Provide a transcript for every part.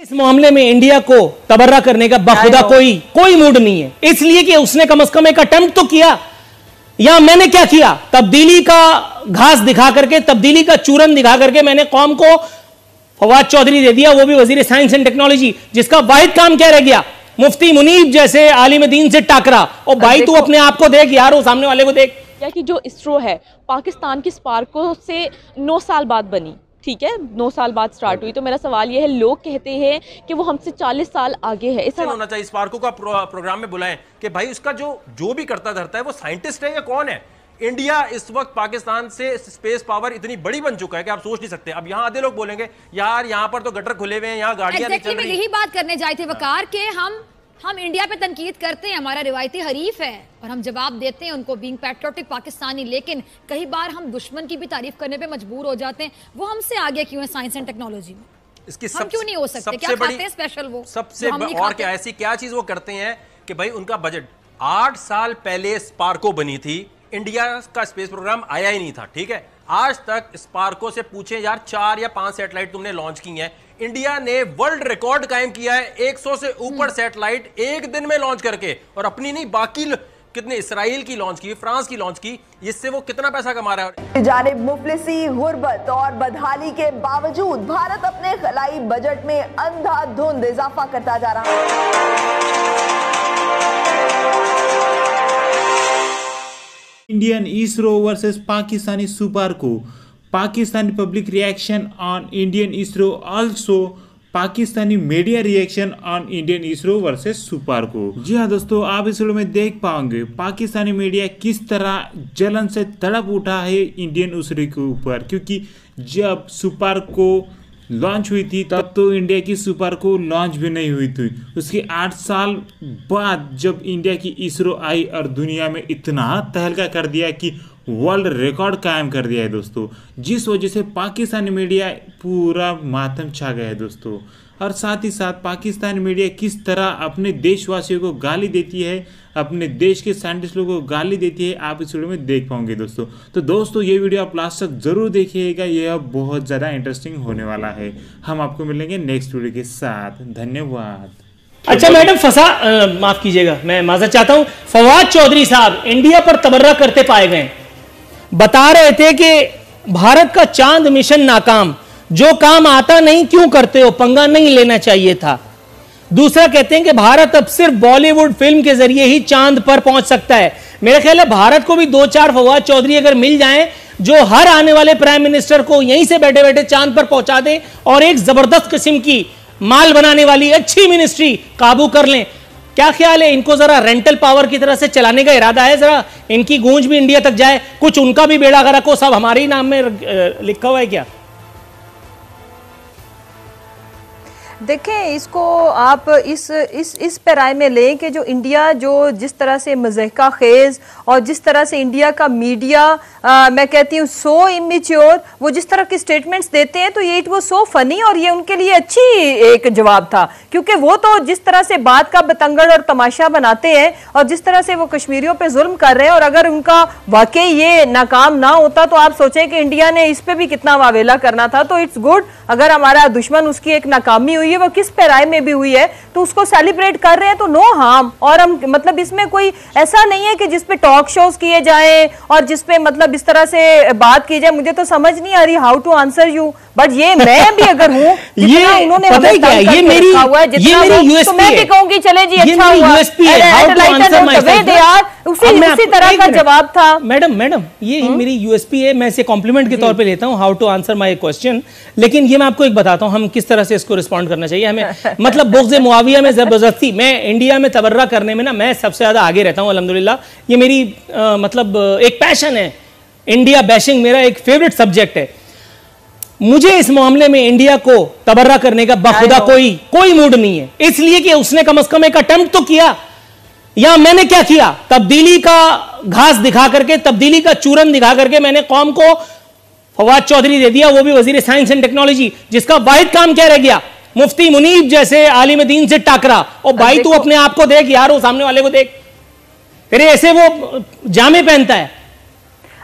इस मामले में इंडिया को तबर्रा करने का बखुदा कोई मूड नहीं है, इसलिए कि उसने कम से कम एक अटेम्प्ट तो किया। या मैंने क्या किया, तब्दीली का घास दिखा करके, तब्दीली का चूरन दिखा करके मैंने कौम को फवाद चौधरी दे दिया, वो भी वजीर साइंस एंड टेक्नोलॉजी, जिसका वाहिद काम क्या रह गया, मुफ्ती मुनीब जैसे आलिम दीन से टाकरा। और भाई तू अपने आप को देख यार, वो सामने वाले को देख। या कि जो इसरो है पाकिस्तान की स्पार्को से 9 साल बाद बनी, ठीक है, 9 साल बाद स्टार्ट हुई। तो मेरा सवाल ये है, लोग कहते हैं कि वो हमसे 40 साल आगे है। ऐसा होना चाहिए, स्पार्को का प्रोग्राम में बुलाएं कि भाई उसका जो भी करता धरता है वो साइंटिस्ट है या कौन है। इंडिया इस वक्त पाकिस्तान से स्पेस पावर इतनी बड़ी बन चुका है कि आप सोच नहीं सकते। अब यहाँ आधे लोग बोलेंगे यार यहाँ पर तो गटर खुले हुए हैं, यहाँ गाड़ियां नहीं चल रही। यही बात करने जाए थे वकार के हम इंडिया पे तनकीद करते हैं, हमारा रिवायती हरीफ है और हम जवाब देते हैं उनको बीइंग पैट्रियोटिक पाकिस्तानी, लेकिन कई बार हम दुश्मन की भी तारीफ करने पे मजबूर हो जाते हैं। वो हमसे आगे क्यों है साइंस एंड टेक्नोलॉजी में? इसकी हम क्यों नहीं हो सकते? क्या खाते हैं स्पेशल वो सबसे और क्या ऐसी क्या चीज वो करते हैं कि भाई उनका बजट 8 साल पहले स्पार्को बनी थी, इंडिया का स्पेस प्रोग्राम आया ही नहीं था, ठीक है। आज तक स्पार्को से पूछे यार 4 या 5 सैटेलाइट तुमने लॉन्च की हैं। इंडिया ने वर्ल्ड रिकॉर्ड कायम किया है 100 से ऊपर सैटेलाइट एक दिन में लॉन्च करके, और अपनी नहीं बाकी कितने इसराइल की लॉन्च की, फ्रांस की लॉन्च की, इससे वो कितना पैसा कमा रहा है। जानिब मुफलिसी, गुर्बत और बदहाली के बावजूद भारत अपने खलाई बजट में अंधाधुंध इजाफा करता जा रहा है। Indian ISRO versus Pakistani Suparco. Pakistani public reaction on Indian ISRO, also Pakistani media reaction on Indian ISRO versus Suparco. जी हाँ दोस्तों, आप इस वीडियो में देख पाओगे पाकिस्तानी मीडिया किस तरह जलन से तड़प उठा है इंडियन ISRO के ऊपर, क्योंकि जब सुपार्को लॉन्च हुई थी तब तो इंडिया की सुपार्को लॉन्च भी नहीं हुई थी। उसके 8 साल बाद जब इंडिया की ISRO आई और दुनिया में इतना तहलका कर दिया कि वर्ल्ड रिकॉर्ड कायम कर दिया है दोस्तों, जिस वजह से पाकिस्तानी मीडिया पूरा मातम छा गया है दोस्तों। और साथ ही साथ पाकिस्तानी मीडिया किस तरह अपने देशवासियों को गाली देती है, अपने देश के साइंटिस्ट लोगों को गाली देती है, आप इस वीडियो में देख पाओगे दोस्तों। तो दोस्तों ये वीडियो आप लास्ट तक जरूर देखिएगा, यह बहुत ज़्यादा इंटरेस्टिंग होने वाला है। हम आपको मिलेंगे नेक्स्ट वीडियो के साथ, धन्यवाद। अच्छा मैडम माफ कीजिएगा, मैं माजरत चाहता हूं, फवाद चौधरी साहब इंडिया पर तबर्रा करते पाए गए, बता रहे थे कि भारत का चांद मिशन नाकाम, जो काम आता नहीं क्यों करते हो, पंगा नहीं लेना चाहिए था। दूसरा कहते हैं कि भारत अब सिर्फ बॉलीवुड फिल्म के जरिए ही चांद पर पहुंच सकता है। मेरा ख्याल है भारत को भी 2-4 फवाद चौधरी अगर मिल जाएं जो हर आने वाले प्राइम मिनिस्टर को यहीं से बैठे बैठे चांद पर पहुंचा दें और एक जबरदस्त किस्म की माल बनाने वाली अच्छी मिनिस्ट्री काबू कर लें। क्या ख्याल है, इनको जरा रेंटल पावर की तरह से चलाने का इरादा है, जरा इनकी गूंज भी इंडिया तक जाए, कुछ उनका भी बेड़ा गर्क हो, सब हमारे ही नाम में लिखा हुआ है क्या? देखें, इसको आप इस पैराए में लें कि जो इंडिया जो जिस तरह से मज़हका खेज़ और जिस तरह से इंडिया का मीडिया मैं कहती हूँ सो इमेच्योर, वो जिस तरह के स्टेटमेंट्स देते हैं, तो ये इट वो सो फनी और ये उनके लिए अच्छी एक जवाब था, क्योंकि वो तो जिस तरह से बात का बतंगड़ और तमाशा बनाते हैं और जिस तरह से वो कश्मीरियों पे जुल्म कर रहे हैं, और अगर उनका वाकई ये नाकाम ना होता तो आप सोचें कि इंडिया ने इस पे भी कितना वावेला करना था। तो इट्स गुड, अगर हमारा दुश्मन उसकी एक नाकामी हुई है, वो किस पैराए में भी हुई है, तो उसको सेलिब्रेट कर रहे हैं, तो नो हार्म। और हम मतलब इसमें कोई ऐसा नहीं है कि जिसपे टॉक शोज किए जाएं और जिसपे मतलब इस तरह से बात की जाए। मुझे तो समझ नहीं आ रही how to answer you, but ये मैं भी अगर हूँ, ये उन्होंने पता है क्या, ये मेरी यूएसपी तो मैं भी कहूंगी चले जी अच्छा हुआ, उसी तरह का जवाब था। मैडम ये मेरी यूएसपी है, मैं इसे कॉम्प्लीमेंट के तौर पे लेता हूँ, how to answer my question. लेकिन ये मैं आपको एक बताता हूँ हम किस तरह से इसको रिस्पॉन्ड करना चाहिए हमें। मतलब बुग़्ज़ मुआविया में जबरदस्ती मैं इंडिया में तबर्रा करने में ना मैं सबसे ज्यादा आगे रहता हूँ अल्हम्दुलिल्लाह। ये मेरी मतलब एक पैशन है, इंडिया बैशिंग मेरा एक फेवरेट सब्जेक्ट है। मुझे इस मामले में इंडिया को तबर्रा करने का बखुदा कोई मूड नहीं है, इसलिए कि उसने कम से कम एक अटेम्प्ट तो किया। या मैंने क्या किया, तब्दीली का घास दिखा करके, तब्दीली का चूरन दिखा करके मैंने कौम को फवाद चौधरी दे दिया, वो भी वजीर साइंस एंड टेक्नोलॉजी, जिसका वाहिद काम क्या रह गया, मुफ्ती मुनीब जैसे आलिम दीन से टाकरा। और भाई तू अपने आप को देख यार, वो सामने वाले को देख, तेरे ऐसे वो जामे पहनता है।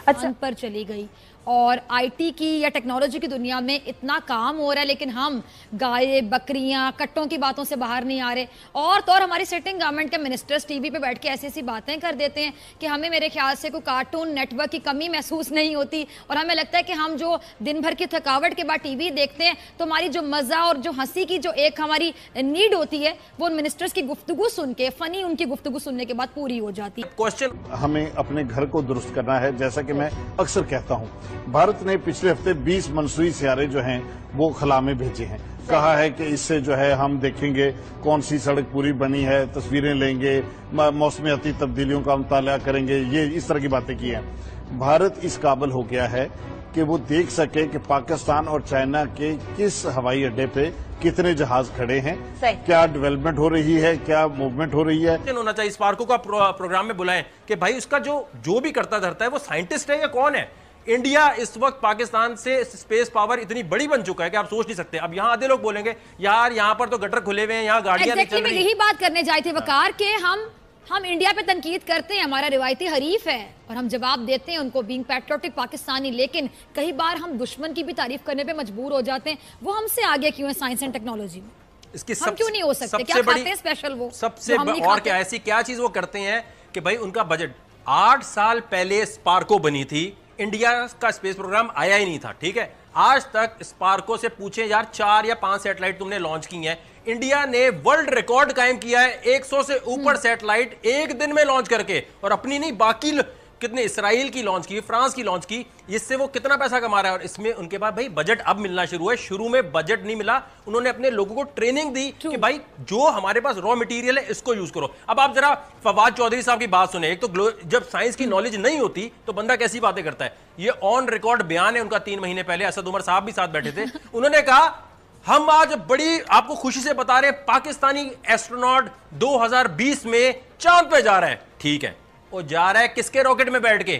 अच्छा पर चली गई और आईटी की या टेक्नोलॉजी की दुनिया में इतना काम हो रहा है, लेकिन हम गाय बकरियां कट्टों की बातों से बाहर नहीं आ रहे। और तो और हमारी सिटिंग गवर्नमेंट के मिनिस्टर्स टीवी पे बैठ के ऐसी ऐसी बातें कर देते हैं कि हमें मेरे ख्याल से कोई कार्टून नेटवर्क की कमी महसूस नहीं होती, और हमें लगता है कि हम जो दिन भर की थकावट के बाद टीवी देखते हैं तो हमारी जो मजा और जो हंसी की जो एक हमारी नीड होती है वो उन मिनिस्टर्स की गुफ्तगू सुन के, फनी उनकी गुफ्तगू सुनने के बाद पूरी हो जाती है। क्वेश्चन, हमें अपने घर को दुरुस्त करना है। जैसा कि मैं अक्सर कहता हूं, भारत ने पिछले हफ्ते 20 मनसूई सियारे जो हैं वो खला में भेजे हैं। कहा है कि इससे जो है हम देखेंगे कौन सी सड़क पूरी बनी है, तस्वीरें लेंगे, मौसमियाती तब्दीलियों का मुताला करेंगे, ये इस तरह की बातें की हैं। भारत इस काबिल हो गया है कि वो देख सके कि पाकिस्तान और चाइना के किस हवाई अड्डे पे कितने जहाज खड़े हैं, क्या डेवलपमेंट हो रही है, क्या मूवमेंट हो रही है। होना चाहिए स्पार्को का प्रोग्राम में बुलाएं कि भाई उसका जो भी करता धरता है वो साइंटिस्ट है या कौन है। इंडिया इस वक्त पाकिस्तान से स्पेस पावर इतनी बड़ी बन चुका है कि आप सोच नहीं सकते। अब यहाँ आधे लोग बोलेंगे यार यहाँ पर तो गटर खुले हुए हैं, यहाँ गाड़ियां नहीं चल रही। यही बात करने जाए थे वकार के हम इंडिया पे तनकीद करते हैं, हमारा रिवायती हरीफ है और हम जवाब देते हैं उनको बीइंग पैट्रियोटिक पाकिस्तानी, लेकिन कई बार हम दुश्मन की भी तारीफ करने पे मजबूर हो जाते हैं। वो हमसे आगे क्यों है साइंस एंड टेक्नोलॉजी में? इसकी हम क्यों नहीं हो सकते? क्या खाते हैं स्पेशल वो? सबसे और क्या ऐसी क्या चीज वो करते हैं कि भाई उनका बजट 8 साल पहले स्पार्को बनी थी, इंडिया का स्पेस प्रोग्राम आया ही नहीं था, ठीक है। आज तक स्पार्को से पूछे यार 4 या 5 सैटेलाइट तुमने लॉन्च की हैं। इंडिया ने वर्ल्ड रिकॉर्ड कायम किया है 100 से ऊपर सैटेलाइट एक दिन में लॉन्च करके, और अपनी नहीं बाकी कितने इसराइल की लॉन्च की, फ्रांस की लॉन्च की। इससे वो कितना पैसा कमा रहा है, और इसमें उनके पास भाई बजट अब मिलना शुरू है। शुरू में बजट नहीं मिला, उन्होंने अपने लोगों को ट्रेनिंग दी कि भाई जो हमारे पास रॉ मटेरियल है इसको यूज करो। अब आप जरा फवाद चौधरी साहब की बात सुने। एक तो जब साइंस की नॉलेज नहीं होती तो बंदा कैसी बातें करता है। ये ऑन रिकॉर्ड बयान है उनका 3 महीने पहले, असद उमर साहब भी साथ बैठे थे। उन्होंने कहा हम आज बड़ी आपको खुशी से बता रहे हैं पाकिस्तानी एस्ट्रोनॉट 2020 में चांद पे जा रहा है। ठीक है, वो जा रहा है किसके रॉकेट में बैठ के?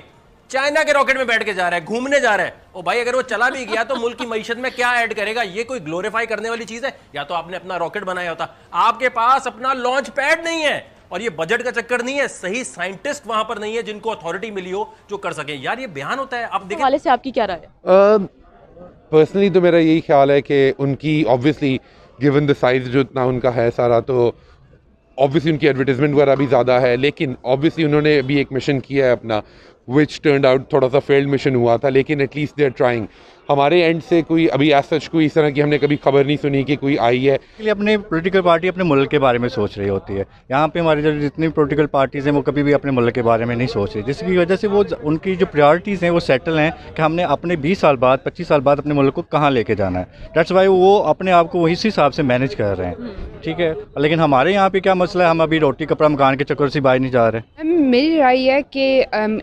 चाइना के रॉकेट में बैठ के जा रहा है, घूमने जा रहा है। ओ भाई अगर वो चला भी गया तो मुल्क की मईशत में क्या ऐड करेगा? ये कोई ग्लोरीफाई करने वाली चीज है? या तो आपने अपना रॉकेट बनाया होता। आपके पास अपना लॉन्च पैड नहीं है, और ये बजट का चक्कर नहीं है, सही साइंटिस्ट वहां पर नहीं है जिनको अथॉरिटी मिली हो जो कर सके। यार ये बयान होता है। आप देखिए, से आपकी क्या राय है? पर्सनली तो मेरा यही ख्याल है कि उनकी ऑब्वियसली गिवन द साइज जो इतना उनका है सारा, तो ऑब्वियसली उनकी एडवर्टाइजमेंट वगैरह भी ज़्यादा है, लेकिन ऑब्वियसली उन्होंने अभी एक मिशन किया है अपना, विच टर्न्ड आउट थोड़ा सा फेल्ड मिशन हुआ था, लेकिन एटलीस्ट दे आर ट्राइंग। हमारे एंड से कोई अभी एज सच कोई इस तरह की हमने कभी खबर नहीं सुनी कि कोई आई है। अपने पॉलिटिकल पार्टी अपने मुल्क के बारे में सोच रही होती है। यहाँ पे हमारी जो जितनी पॉलिटिकल पार्टीज़ हैं वो कभी भी अपने मुल्क के बारे में नहीं सोच रही, जिसकी वजह से वो उनकी जो प्रायोरिटीज़ हैं वो सेटल हैं कि हमने अपने 20 साल बाद 25 साल बाद अपने मुल्क को कहाँ लेके जाना है। दैट्स वाई वो अपने आप को वही हिसाब से मैनेज कर रहे हैं, ठीक है। लेकिन हमारे यहाँ पे क्या मसला है, हम अभी रोटी कपड़ा मकान के चक्कर से बाहर नहीं जा रहे। मेरी राय है कि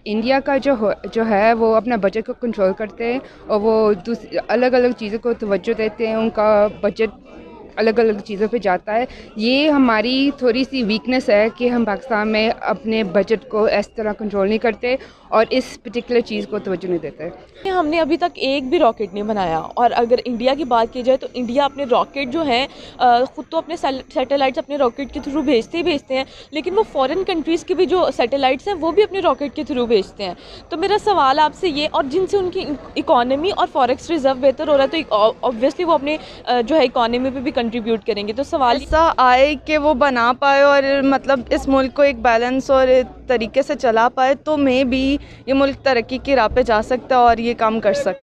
इंडिया का जो है वो अपना बजट को कंट्रोल करते हैं और वो अलग अलग चीज़ों को तवज्जो देते हैं, उनका बजट अलग अलग चीज़ों पे जाता है। ये हमारी थोड़ी सी वीकनेस है कि हम पाकिस्तान में अपने बजट को इस तरह कंट्रोल नहीं करते और इस पर्टिकुलर चीज़ को तवज्जो नहीं देते। हमने अभी तक एक भी रॉकेट नहीं बनाया, और अगर इंडिया की बात की जाए तो इंडिया अपने रॉकेट जो हैं ख़ुद तो अपने सैटेलाइट्स अपने रॉकेट के थ्रू भेजते हैं, लेकिन वो फॉरेन कंट्रीज़ के भी जो सैटेलाइट्स हैं वो भी अपने रॉकेट के थ्रू भेजते हैं। तो मेरा सवाल आपसे ये, और जिनसे उनकी इकॉनमी और फॉरेक्स रिजर्व बेहतर हो रहा है तो ऑब्वियसली वो अपने जो है इकॉनमी पे भी कंट्रीब्यूट करेंगे। तो सवाल ऐसा आए कि वो बना पाए और मतलब इस मुल्क को एक बैलेंस और तरीके से चला पाए, तो मे बी ये मुल्क तरक्की की राह पे जा सकता है और ये काम कर सकता है।